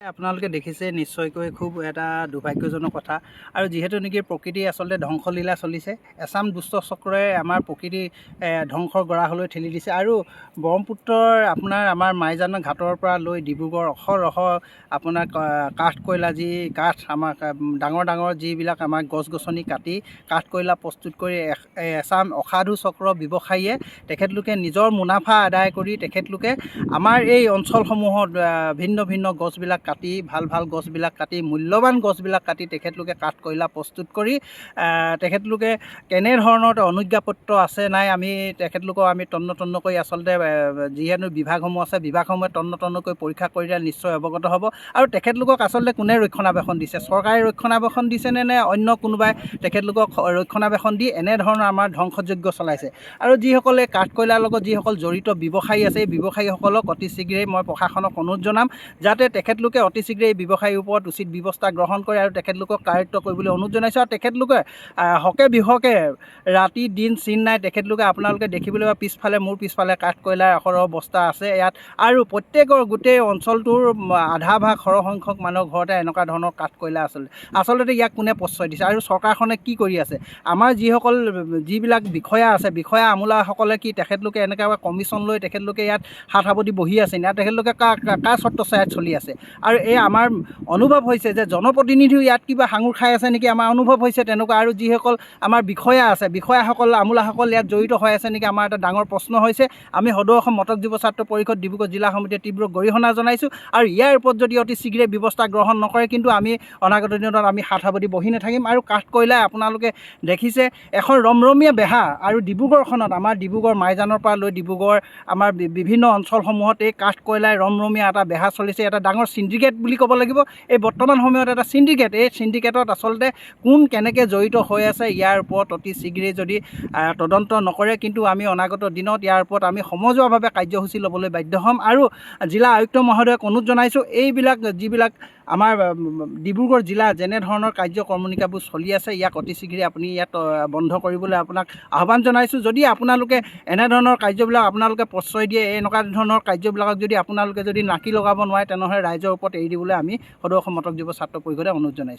আপোনালোকে দেখিছে নিশ্চয়কৈ খুব এটা দুৰ্ভাগ্যজনক কথা আৰু যিহেতু নেকি প্ৰকৃতি আচলতে ধ্বংসলীলা চলিছে। এচাম দুষ্ট চক্ৰই আমাৰ প্ৰকৃতি ধ্বংসৰ গৰাহলৈ ঠেলি দিছে আৰু ব্ৰহ্মপুত্ৰৰ আমাৰ মাইজানৰ ঘাটৰ পৰা লৈ ডিব্ৰুগড় অহৰহ আপোনাৰ কাঠ কয়লা যি কাঠ আমাৰ ডাঙৰ ডাঙৰ যিবিলাক আমাৰ গছ গছনি কাটি কাঠ কয়লা প্ৰস্তুত কৰি এচাম অসাধু চক্ৰ ব্যৱসায়ীয়ে তেখেতলোকে নিজৰ মুনাফা আদায় কৰি তেখেতলোকে আমাৰ এই অঞ্চলসমূহত ভিন্ন ভিন্ন গছবিলাক কাটি ভাল ভাল গছবিলাক কাটি মূল্যৱান গছবিলাক কাটি তেখেতলোকে কাঠ কয়লা প্ৰস্তুত কৰি তেখেতলোকে কেনেধৰণৰ অনুজ্ঞাপত্ৰ আছে নাই আমি তেখেতলোকক আমি তন্নকৈ আচলতে যিহেতু বিভাগসমূহ আছে বিভাগসমূহে তন্নকৈ পৰীক্ষা কৰিলে নিশ্চয় অৱগত হ'ব। আৰু তেখেতলোকক আচলতে কোনে ৰক্ষণাবেক্ষণ দিছে, চৰকাৰে ৰক্ষণাবেক্ষণ দিছেনে নে অন্য কোনোবাই তেখেতলোকক ৰক্ষণাবেক্ষণ দি এনেধৰণৰ আমাৰ ধ্বংসযজ্ঞ চলাইছে। আৰু যিসকলে কাঠ কয়লাৰ লগত যিসকল জড়িত ব্যৱসায়ী আছে এই ব্যৱসায়ীসকলক অতি শীঘ্ৰেই মই প্ৰশাসনক অনুৰোধ জনাম যাতে তেখেতলোকে অতি শীঘ্ৰেই এই ব্যৱসায়ীৰ ওপৰত উচিত ব্যৱস্থা গ্ৰহণ কৰে আৰু তেখেতলোকক কাৰ্য কৰিবলৈ অনুৰোধ জনাইছোঁ। আৰু তেখেতলোকে হকে বিহকে ৰাতি দিন চিন নাই তেখেতলোকে আপোনালোকে দেখিবলৈ বা পিছফালে মোৰ পিছফালে কাঠ কয়লাৰ অহৰহ বস্তা আছে ইয়াত আৰু প্ৰত্যেকৰ গোটেই অঞ্চলটোৰ আধা ভাগ সৰহসংখ্যক মানুহৰ ঘৰতে এনেকুৱা ধৰণৰ কাঠ কয়লা আচলতে ইয়াক কোনে প্ৰশ্ৰয় দিছে আৰু চৰকাৰখনে কি কৰি আছে। আমাৰ যিবিলাক বিষয়া আছে বিষয়া আমোলাসকলে কি তেখেতলোকে এনেকৈ কমিশ্যন লৈ তেখেতলোকে ইয়াত হাত সাৱটি বহি আছে ইয়াত তেখেতলোকে কাৰ ছত্ৰছায়াত চলি আছে। আৰু এই আমাৰ অনুভৱ হৈছে যে জনপ্ৰতিনিধিও ইয়াত কিবা সাঙুৰ খাই আছে নেকি, আমাৰ অনুভৱ হৈছে তেনেকুৱা। আৰু যিসকল আমাৰ বিষয়া আছে বিষয়াসকল আমোলাসকল ইয়াত জড়িত হৈ আছে নেকি, আমাৰ এটা ডাঙৰ প্ৰশ্ন হৈছে। আমি সদৌ অসম মটক যুৱ ছাত্ৰ পৰিষদ ডিব্ৰুগড় জিলা সমিতিয়ে তীব্ৰ গৰিহণা জনাইছোঁ আৰু ইয়াৰ ওপৰত যদি অতি শীঘ্ৰে ব্যৱস্থা গ্ৰহণ নকৰে কিন্তু আমি অনাগত দিনত আমি হাত সাৱটি বহি নাথাকিম। আৰু কাঠ কয়লাই আপোনালোকে দেখিছে এখন ৰমৰমীয়া বেহা আৰু ডিব্ৰুগড়খনত আমাৰ ডিব্ৰুগড় মাইজানৰ পৰা লৈ ডিব্ৰুগড় আমাৰ বিভিন্ন অঞ্চলসমূহত এই কাঠ কয়লাই ৰমৰমীয়া এটা বেহা চলিছে। এটা ডাঙৰ চিণ্ডিকেট বুলি ক'ব লাগিব এই বৰ্তমান সময়ত এটা চিণ্ডিকেট। এই চিণ্ডিকেটত আচলতে কোন কেনেকৈ জড়িত হৈ আছে ইয়াৰ ওপৰত অতি শীঘ্ৰেই যদি তদন্ত নকৰে কিন্তু আমি অনাগত দিনত ইয়াৰ ওপৰত আমি সমজুৱাভাৱে কাৰ্যসূচী ল'বলৈ বাধ্য হ'ম। আৰু জিলা আয়ুক্ত মহোদয়ক অনুৰোধ জনাইছোঁ যিবিলাক আমাৰ ডিব্ৰুগড় জিলা যেনেধৰণৰ কাৰ্যক্ৰমণিকাবোৰ চলি আছে ইয়াক অতি শীঘ্ৰে আপুনি ইয়াত বন্ধ কৰিবলৈ আপোনাক আহ্বান জনাইছোঁ। যদি আপোনালোকে এনেধৰণৰ কাৰ্যবিলাক আপোনালোকে প্ৰশ্ৰয় দিয়ে এনেকুৱা ধৰণৰ কাৰ্যবিলাকক যদি আপোনালোকে যদি নাকি লগাব নোৱাৰে তেনেহ'লে ৰাইজৰ ওপৰত এৰি দিবলৈ আমি সদৌ অসম মটক যুৱ ছাত্ৰ পৰিষদে অনুৰোধ জনাইছোঁ।